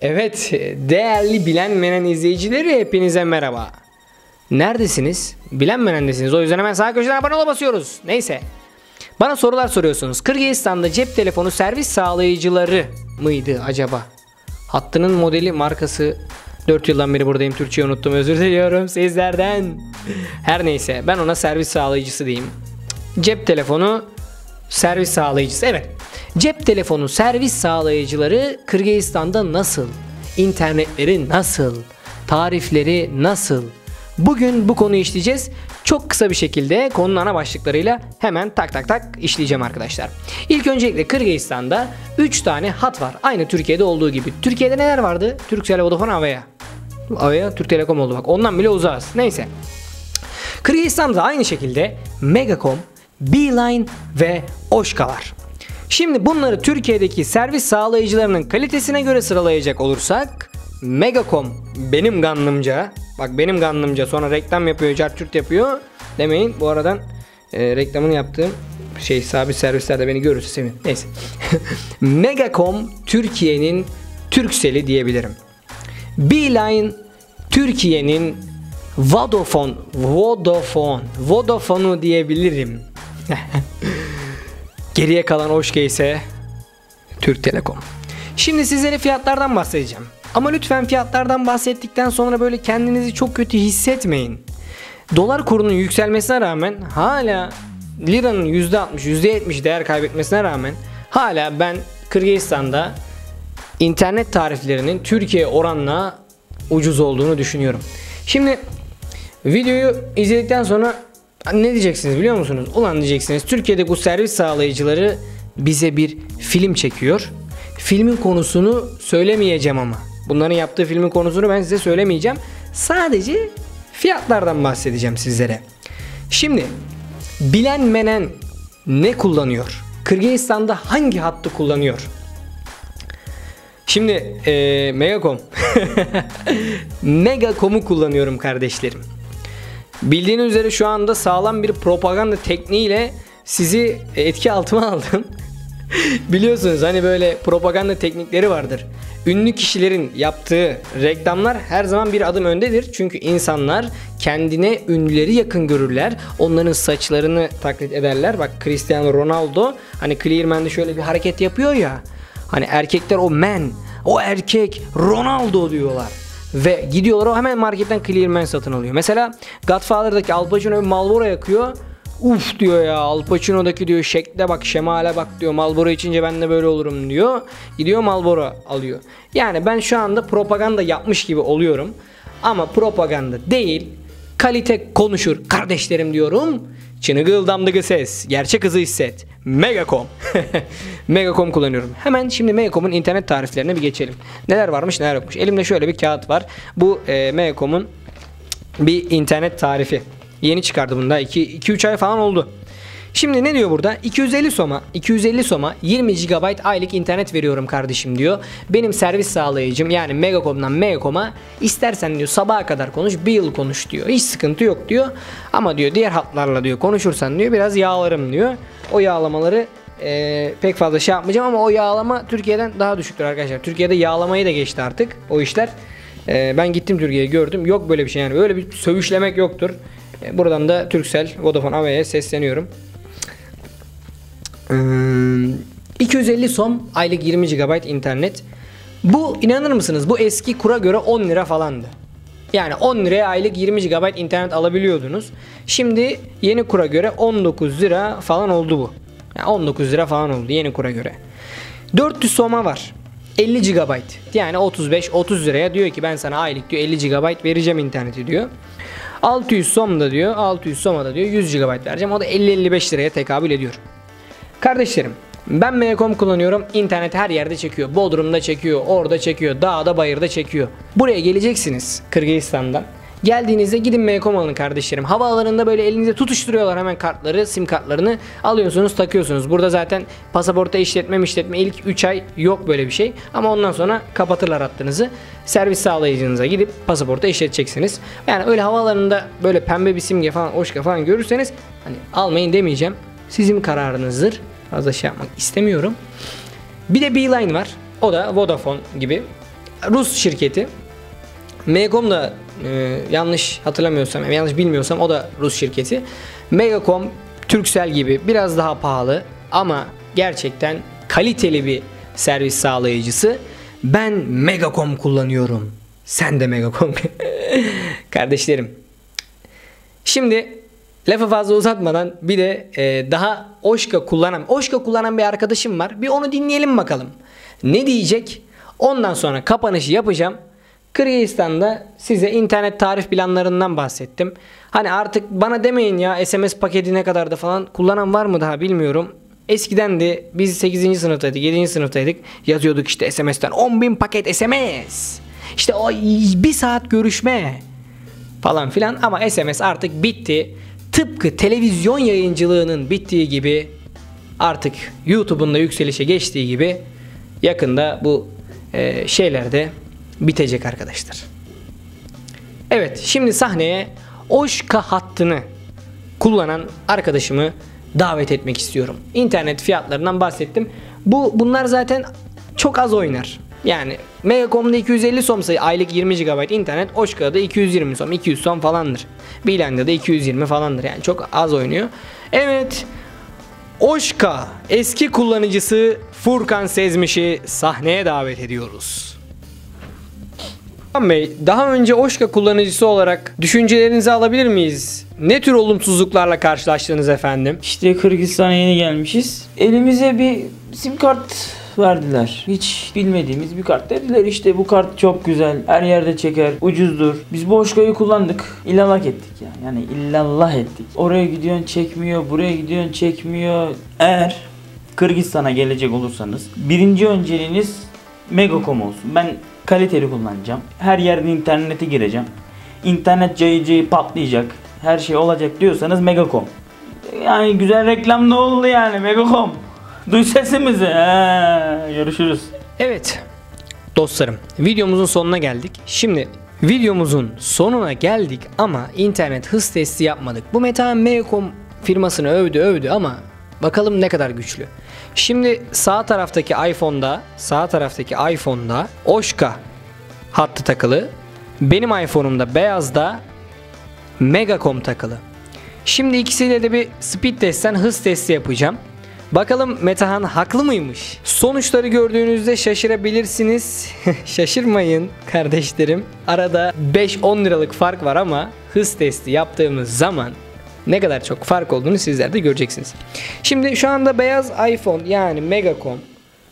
Evet, değerli Bilenmenen izleyicileri hepinize merhaba. Neredesiniz? Bilenmenen'desiniz. O yüzden hemen sağ köşeden abone ol basıyoruz. Neyse. Bana sorular soruyorsunuz. Kırgızistan'da cep telefonu servis sağlayıcıları mıydı acaba? Hattının modeli, markası. 4 yıldan beri buradayım. Türkçeyi unuttum. Özür diliyorum sizlerden. Her neyse, ben ona servis sağlayıcısı diyeyim. Cep telefonu servis sağlayıcısı. Evet. Cep telefonu servis sağlayıcıları Kırgızistan'da nasıl? İnternetleri nasıl? Tarifleri nasıl? Bugün bu konuyu işleyeceğiz. Çok kısa bir şekilde konunun ana başlıklarıyla hemen tak işleyeceğim arkadaşlar. İlk öncelikle Kırgızistan'da 3 tane hat var. Aynı Türkiye'de olduğu gibi. Türkiye'de neler vardı? Turkcell, Vodafone, Avea. Avea Türk Telekom oldu bak. Ondan bile uzağız. Neyse. Kırgızistan'da aynı şekilde Megacom, Beeline ve Oshka var. Şimdi bunları Türkiye'deki servis sağlayıcılarının kalitesine göre sıralayacak olursak Megacom benim gannımca, bak benim gannımca, sonra reklam yapıyor, cartürt yapıyor demeyin. Bu aradan reklamını yaptığım sabit servislerde beni görürse sevin. Neyse. Megacom Türkiye'nin Turkcell'i diyebilirim. Beeline Türkiye'nin Vodafone'u diyebilirim. Geriye kalan Oshka ise Türk Telekom. Şimdi sizlere fiyatlardan bahsedeceğim. Ama lütfen fiyatlardan bahsettikten sonra böyle kendinizi çok kötü hissetmeyin. Dolar kurunun yükselmesine rağmen hala liranın %60, %70 değer kaybetmesine rağmen hala ben Kırgızistan'da internet tariflerinin Türkiye oranla ucuz olduğunu düşünüyorum. Şimdi videoyu izledikten sonra ne diyeceksiniz biliyor musunuz? Ulan diyeceksiniz, Türkiye'de bu servis sağlayıcıları bize bir film çekiyor. Filmin konusunu söylemeyeceğim ama. Bunların yaptığı filmin konusunu ben size söylemeyeceğim. Sadece fiyatlardan bahsedeceğim sizlere. Şimdi Bilenmenen ne kullanıyor? Kırgızistan'da hangi hattı kullanıyor? Şimdi Megacom. Megacom'u kullanıyorum kardeşlerim. Bildiğiniz üzere şu anda sağlam bir propaganda tekniğiyle sizi etki altına aldım. Biliyorsunuz hani böyle propaganda teknikleri vardır. Ünlü kişilerin yaptığı reklamlar her zaman bir adım öndedir. Çünkü insanlar kendine ünlüleri yakın görürler. Onların saçlarını taklit ederler. Bak Cristiano Ronaldo hani Clearman'de şöyle bir hareket yapıyor ya. Hani erkekler o erkek Ronaldo diyorlar. Ve gidiyorlar, o hemen marketten Clearman satın alıyor. Mesela Godfather'daki Al Pacino bir Marlboro yakıyor. Uf diyor ya, Al Pacino'daki diyor şekle bak, şemale bak diyor. Marlboro içince ben de böyle olurum diyor. Gidiyor Marlboro alıyor. Yani ben şu anda propaganda yapmış gibi oluyorum. Ama propaganda değil, kalite konuşur kardeşlerim diyorum. Çınıgıldamdıgı ses, gerçek hızı hisset. Megacom. Megacom kullanıyorum. Hemen şimdi Megacom'un internet tariflerine bir geçelim. Neler varmış neler yokmuş. Elimde şöyle bir kağıt var. Bu Megacom'un bir internet tarifi. Yeni çıkardı bunda. 2-3 ay falan oldu. Şimdi ne diyor burada? 250 soma 20 GB aylık internet veriyorum kardeşim diyor. Benim servis sağlayıcım yani Megacom'dan Megacom'a istersen diyor sabaha kadar konuş, bir yıl konuş diyor. Hiç sıkıntı yok diyor. Ama diyor diğer hatlarla diyor konuşursan diyor biraz yağlarım diyor. O yağlamaları pek fazla şey yapmayacağım ama o yağlama Türkiye'den daha düşüktür arkadaşlar. Türkiye'de yağlamayı da geçti artık o işler. Ben gittim Türkiye'ye gördüm. Yok böyle bir şey yani. Böyle bir sövüşlemek yoktur. Buradan da Turkcell, Vodafone, Avea'ya sesleniyorum. 250 som aylık 20 GB internet. Bu inanır mısınız? Bu eski kura göre 10 lira falandı. Yani 10 liraya aylık 20 GB internet alabiliyordunuz. Şimdi yeni kura göre 19 lira falan oldu bu. Yani 19 lira falan oldu yeni kura göre. 400 soma var. 50 GB. Yani 35-30 liraya diyor ki ben sana aylık diyor 50 GB vereceğim interneti diyor. 600 som da diyor. 600 soma da diyor 100 GB vereceğim. O da 50-55 liraya tekabül ediyor. Kardeşlerim, ben Megacom kullanıyorum. İnternet her yerde çekiyor. Bodrum'da çekiyor, orada çekiyor, dağda bayırda çekiyor. Buraya geleceksiniz Kırgızistan'dan. Geldiğinizde gidin Megacom alın kardeşlerim. Havaalanında böyle elinize tutuşturuyorlar hemen kartları, sim kartlarını alıyorsunuz, takıyorsunuz. Burada zaten pasaporta işletme ilk 3 ay yok böyle bir şey. Ama ondan sonra kapatırlar hattınızı. Servis sağlayıcınıza gidip pasaporta işleteceksiniz. Yani öyle havaalanında böyle pembe bir simge falan, Oshka falan görürseniz hani almayın demeyeceğim. Sizin kararınızdır. Fazla şey yapmak istemiyorum. Bir de Beeline var. O da Vodafone gibi. Rus şirketi. Megacom da yanlış hatırlamıyorsam, yanlış bilmiyorsam o da Rus şirketi. Megacom, Turkcell gibi biraz daha pahalı ama gerçekten kaliteli bir servis sağlayıcısı. Ben Megacom kullanıyorum. Sen de Megacom. Kardeşlerim. Şimdi lafı fazla uzatmadan bir de daha Oshka kullanan bir arkadaşım var. Bir onu dinleyelim bakalım. Ne diyecek? Ondan sonra kapanışı yapacağım. Kırgızistan'da size internet tarif planlarından bahsettim. Hani artık bana demeyin ya SMS paketi ne kadardı falan. Kullanan var mı daha bilmiyorum. Eskiden de biz 8. sınıftaydık, 7. sınıftaydık. Yazıyorduk işte SMS'ten 10.000 paket SMS. İşte o 1 saat görüşme falan filan ama SMS artık bitti. Tıpkı televizyon yayıncılığının bittiği gibi artık YouTube'un da yükselişe geçtiği gibi yakında bu şeyler de bitecek arkadaşlar. Evet, şimdi sahneye Oshka hattını kullanan arkadaşımı davet etmek istiyorum. İnternet fiyatlarından bahsettim. Bunlar zaten çok az oynar. Yani Megacom'da 250 som sayı aylık 20 GB internet, Oshka'da 220 som, 200 som falandır. Beeline'da da 220 falandır. Yani çok az oynuyor. Evet. Oshka eski kullanıcısı Furkan Sezmiş'i sahneye davet ediyoruz. Furkan Bey, daha önce Oshka kullanıcısı olarak düşüncelerinizi alabilir miyiz? Ne tür olumsuzluklarla karşılaştınız efendim? İşte Kırgızistan'a yeni gelmişiz. Elimize bir sim kart verdiler. Hiç bilmediğimiz bir kart dediler. İşte bu kart çok güzel. Her yerde çeker. Ucuzdur. Biz bu Oshka'yı kullandık. İllallah ettik ya. Yani illallah ettik. Oraya gidiyorsun çekmiyor. Buraya gidiyorsun çekmiyor. Eğer Kırgızistan'a gelecek olursanız birinci önceliğiniz Megacom olsun. Ben kaliteli kullanacağım. Her yerde internete gireceğim. İnternet cayıcı patlayacak. Her şey olacak diyorsanız Megacom. Yani güzel reklam ne oldu yani Megacom. Duy sesimizi. Görüşürüz. Evet dostlarım, videomuzun sonuna geldik. Şimdi videomuzun sonuna geldik ama internet hız testi yapmadık. Bu Metehan Megacom firmasını övdü ama bakalım ne kadar güçlü. Şimdi sağ taraftaki iPhone'da Oshka hattı takılı. Benim iPhone'umda beyazda Megacom takılı. Şimdi ikisiyle de bir speed testten hız testi yapacağım. Bakalım Metehan haklı mıymış? Sonuçları gördüğünüzde şaşırabilirsiniz. Şaşırmayın kardeşlerim. Arada 5-10 liralık fark var ama hız testi yaptığımız zaman ne kadar çok fark olduğunu sizler de göreceksiniz. Şimdi şu anda beyaz iPhone yani Megacom.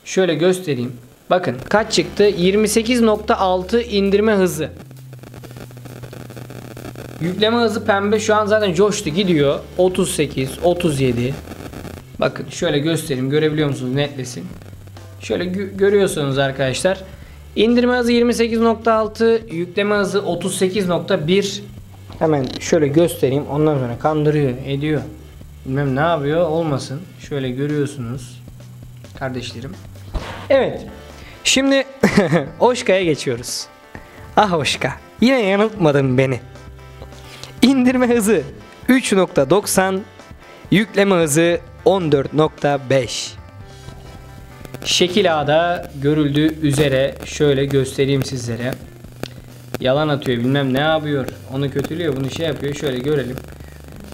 Şöyle göstereyim. Bakın kaç çıktı? 28.6 indirme hızı. Yükleme hızı pembe şu an zaten coştu gidiyor. 38, 37. Bakın şöyle göstereyim. Görebiliyor musunuz? Netlesin. Şöyle görüyorsunuz arkadaşlar. İndirme hızı 28.6, yükleme hızı 38.1. Hemen şöyle göstereyim. Ondan sonra kandırıyor, ediyor. Bilmem ne yapıyor, olmasın. Şöyle görüyorsunuz kardeşlerim. Evet. Şimdi Oshka'ya geçiyoruz. Ah Oshka, yine yanıltmadın beni. İndirme hızı 3.90, yükleme hızı 14.5. Şekil A'da görüldüğü üzere şöyle göstereyim sizlere. Yalan atıyor, bilmem ne yapıyor. Onu kötülüyor, bunu şey yapıyor. Şöyle görelim.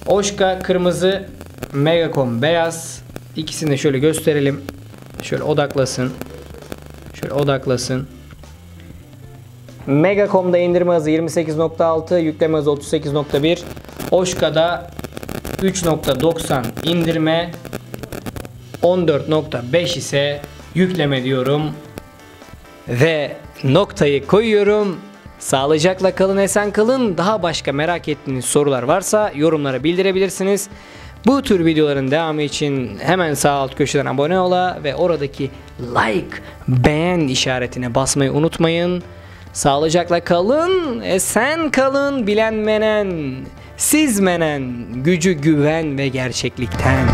Oshka kırmızı, Megacom beyaz. İkisini de şöyle gösterelim. Şöyle odaklasın. Şöyle odaklasın. Megacom'da indirme hızı 28.6, yükleme hızı 38.1. Oshka'da 3.90 indirme, 14.5 ise yükleme diyorum. Ve noktayı koyuyorum. Sağlıcakla kalın, esen kalın. Daha başka merak ettiğiniz sorular varsa yorumlara bildirebilirsiniz. Bu tür videoların devamı için hemen sağ alt köşeden abone ola ve oradaki like, beğen işaretine basmayı unutmayın. Sağlıcakla kalın, esen kalın, bilen menen, siz menen, gücü güven ve gerçeklikten.